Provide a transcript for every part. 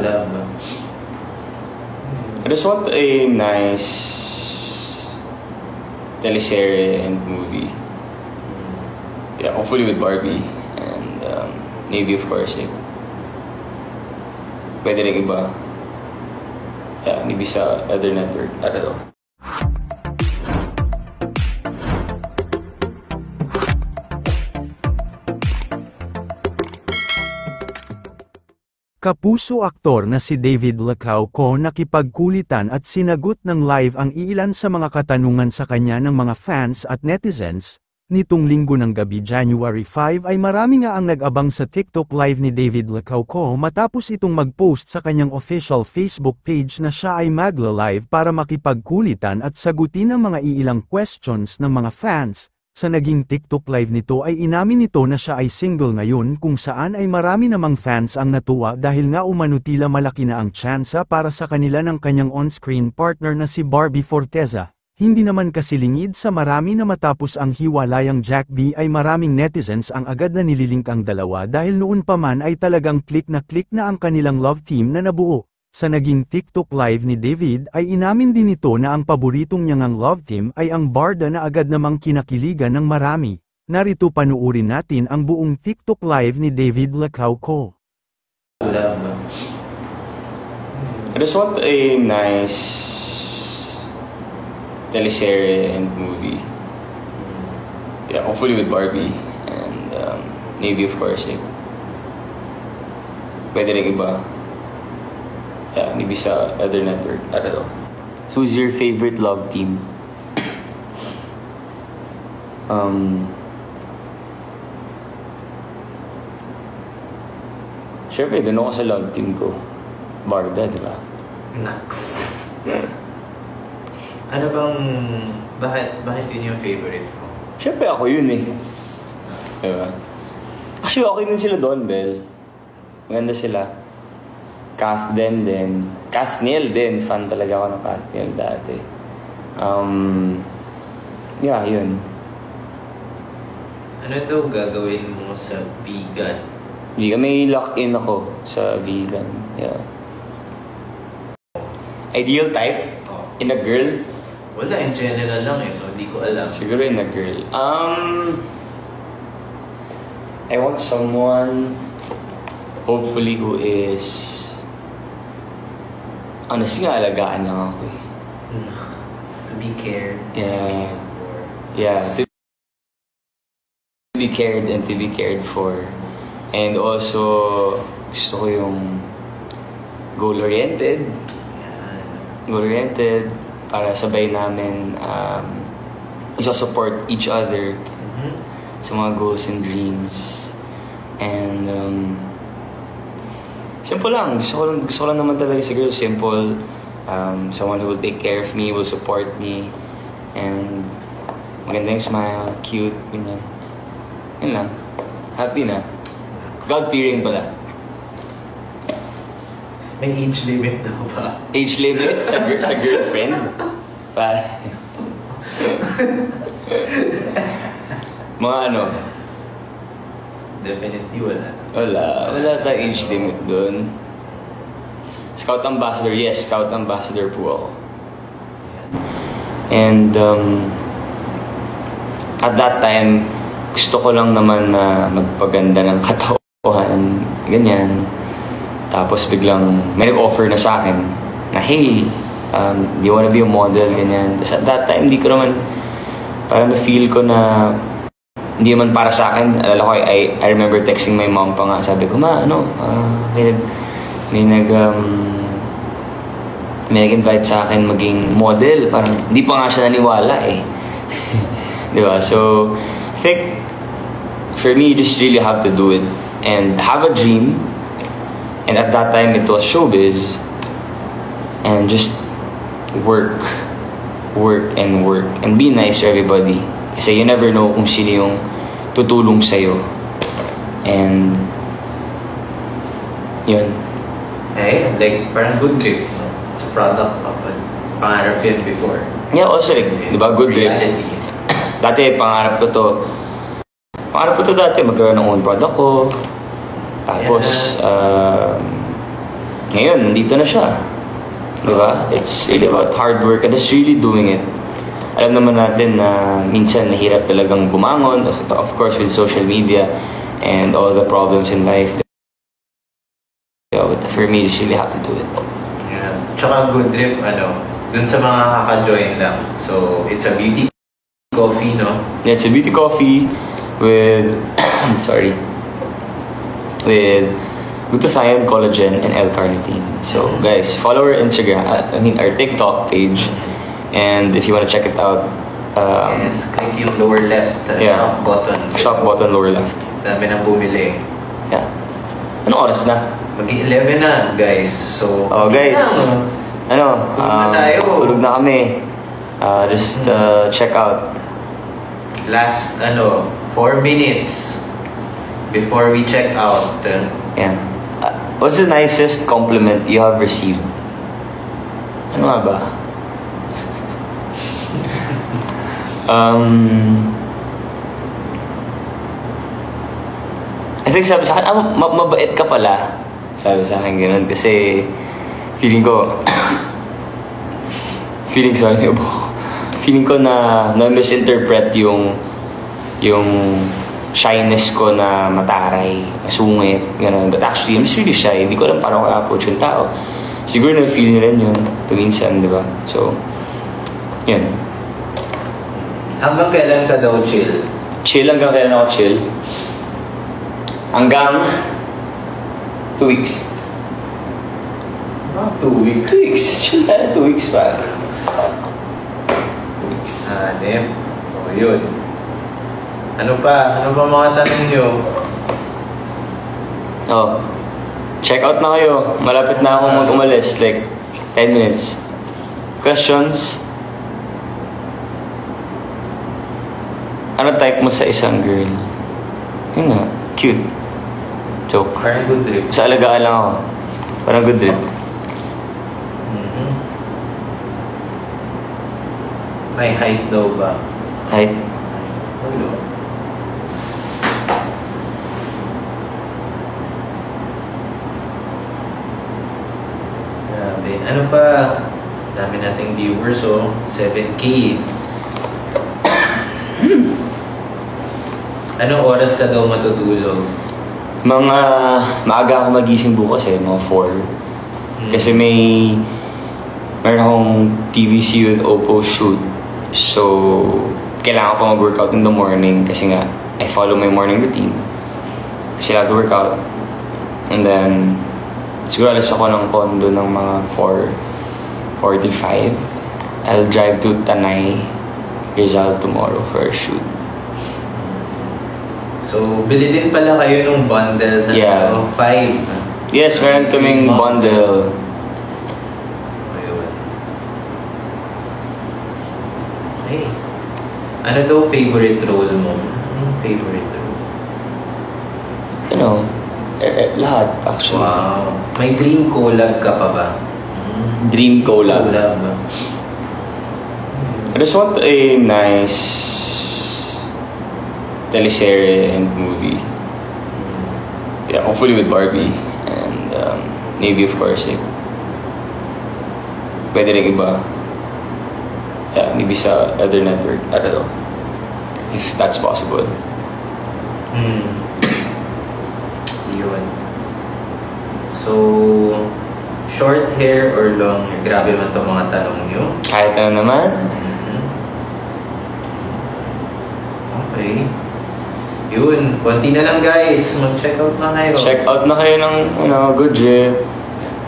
Love. I just want a nice teleserye and movie. Yeah, hopefully with Barbie and maybe of course like pwede rin iba. Yeah, maybe sa other network. I don't know. Kapuso aktor na si David Licauco nakipagkulitan at sinagot ng live ang iilan sa mga katanungan sa kanya ng mga fans at netizens. Nitong linggo ng gabi January 5 ay marami nga ang nag-abang sa TikTok live ni David Licauco matapos itong mag-post sa kanyang official Facebook page na siya ay magla-live para makipagkulitan at sagutin ang mga iilang questions ng mga fans. Sa naging TikTok live nito ay inamin nito na siya ay single ngayon kung saan ay marami namang fans ang natuwa dahil nga umano tila malaki na ang tsansa para sa kanila ng kanyang on-screen partner na si Barbie Forteza. Hindi naman kasi lingid sa marami na matapos ang hiwalayang Jack B ay maraming netizens ang agad na nililink ang dalawa dahil noon pa man ay talagang click na ang kanilang love team na nabuo. Sa naging TikTok live ni David ay inamin din nito na ang paboritong niyang love team ay ang barda na agad namang kinakiligan ng marami. Narito panuurin natin ang buong TikTok live ni David Licauco. Love. I just want a nice teleserye and movie. Yeah, hopefully with Barbie and maybe of course like pwede rin iba. Yeah, maybe sa other network. I don't know. So who's your favorite love team? Siyempre, doon ako sa love team ko. Barda, di ba? Ano bang, bakit yun yung favorite mo? Siyempre, ako yun eh. Diba? Actually, okay din sila doon, Bel. Maganda sila. Kathleen din. Kathniel din. Fan talaga ako ng Kathniel dati. Yeah, yun. Ano daw gagawin mo sa vegan? Vegan. May lock-in ako sa vegan. Yeah. Ideal type? In a girl? Wala, in general lang eh. So, hindi ko alam. Siguro in a girl. I want someone hopefully who is honestly nga, alagaan lang ako eh. To be cared. Yeah. Yeah. To be cared and to be cared for. And also, gusto ko yung goal-oriented. Goal-oriented para sabay namin support each other sa mga goals and dreams. And simple lang. Gusto ko lang naman talaga siguro simple. Someone who will take care of me, will support me. And magandang smile, cute, ganyan. Yun lang. Happy na. God-fearing pala. May age limit daw ba? Age limit sa girlfriend? Para. Mga ano? Definitely wala. Wala tayong age limit doon. Scout Ambassador, yes, Scout Ambassador po ako. And at that time, gusto ko lang naman na magpaganda ng katawan, ganyan. Tapos biglang may nag-offer na sa akin na, hey, do you wanna be a model, ganyan. Tapos at that time, hindi ko naman, parang na-feel ko na hindi naman para sa akin. Alala ko, I remember texting my mom pa nga. Sabi ko, ma, may nag-invite sa akin maging model. Parang hindi pa nga siya naniwala eh. Diba? So, I think, for me, you just really have to do it. And have a dream. And at that time, it was showbiz. And just work. Work and work. And be nice to everybody. Kasi you never know kung sino yung tutulong sa'yo. And yun. Eh, like, parang Good Trip. No? It's a product of a pangarap yun before. Yeah, also like, di ba, Good Trip. Dati, pangarap ko to dati, magkaroon ng own product ko. Tapos, ngayon, nandito na siya. Diba? It's really about hard work and just really doing it. Alam naman natin na minsan nahirap talagang bumangon, of course with social media and all the problems in life. But for me, you just really have to do it. Yeah. Tsaka Good Drip, dun sa mga kaka-join lang. So, it's a beauty coffee, no? Yeah, it's a beauty coffee with, sorry, with glutathione, collagen, and L-carnitine. So, guys, follow our Instagram, our TikTok page. And if you want to check it out, Yes, click yung lower left, yeah, shop button lower left. Dami nang bumili. Yeah. Anong oras na? Mag-11 na, guys. So, Guys, Tulog na tayo. tulog na kami. Just check out. Last, 4 minutes before we check out. Yeah. What's the nicest compliment you have received? Ano nga ba? I think sabi sa akin, mabait ka pala. Sabi sa akin gano'n kasi feeling ko na misinterpret yung shyness ko na mataray, masungit, gano'n. But actually, I'm just really shy. Hindi ko alam paano ka-approach yung tao. Siguro na-feel nyo rin yun paminsan, di ba? So, yun. Hanggang kailan ka daw chill? Hanggang kailan ako chill? Hanggang 2 weeks. 2 weeks. 2 weeks. Chill tayo 2 weeks pa. 2 weeks. Yun. Ano pa mga tanong nyo? Check out na kayo. Malapit na akong mag-umalis. Like, 10 minutes. Questions? Ano type mo sa isang girl? Yun nga. Cute. Joke. Parang Good Drip. Sa alagaan lang ako. Parang Good Drip. May height daw ba? Height? Grabe. Ano pa? Dami nating viewers, 7K. Anong oras ka daw matutulog? Maaga ako magising bukas mga 4. Kasi meron akong TVC with Oppo shoot. So, kailangan ko pa mag-workout in the morning kasi nga, I follow my morning routine. Kasi I have to work out. And then, siguro alis ako ng condo ng mga 4:45. I'll drive to Tanay, Rizal tomorrow for a shoot. So, bili din pala kayo ng bundle na 5. Yes, meron kaming bundle. Ayun. Okay. Ano daw favorite role mo? Anong favorite role? Lahat actually. Wow. May dream collab ka pa ba? Dream collab. I just want a nice teleserye and movie. Yeah, hopefully with Barbie. And maybe of course, pwede rin iba. Yeah, maybe sa other network. I don't know. If that's possible. Yun. So, short hair or long hair? Grabe man itong mga tanong nyo. Kahit na naman. Okay. Yun. Konti na lang guys. Mag-check out na kayo. Check out na kayo ng Good Drip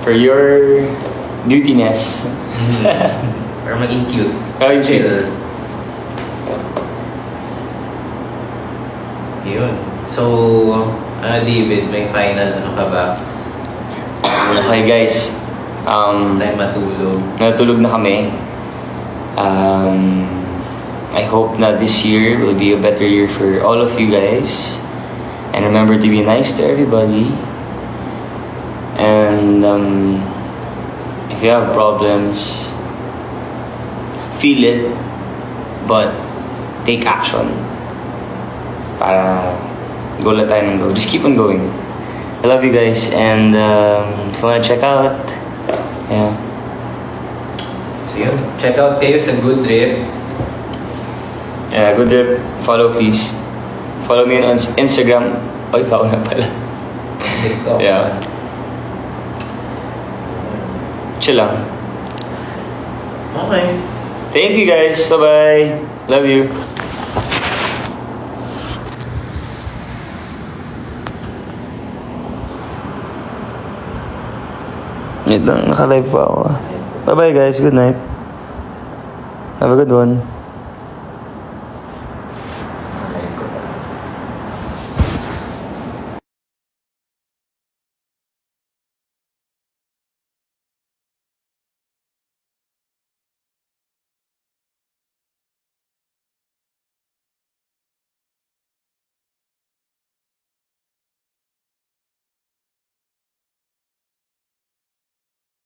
for your beautiness. Or maging cute. Chill. Yun. So, David, may final ka ba? Okay guys. Tayo matulog. Natulog na kami. I hope that this year will be a better year for all of you guys. And remember to be nice to everybody. And if you have problems, feel it, but take action. Para go lang tayo ng go. Just keep on going. I love you guys, and if you wanna check out, yeah. So yun, check out kayo sa Good Drip. Yeah, Good Drip. Follow please. Follow me on Instagram. Oh, ikaw na pala. TikTok. Yeah. Chill lang. Okay. Thank you guys. Bye-bye. Love you. Ito, naka-live pa ako. Bye-bye guys. Good night. Have a good one.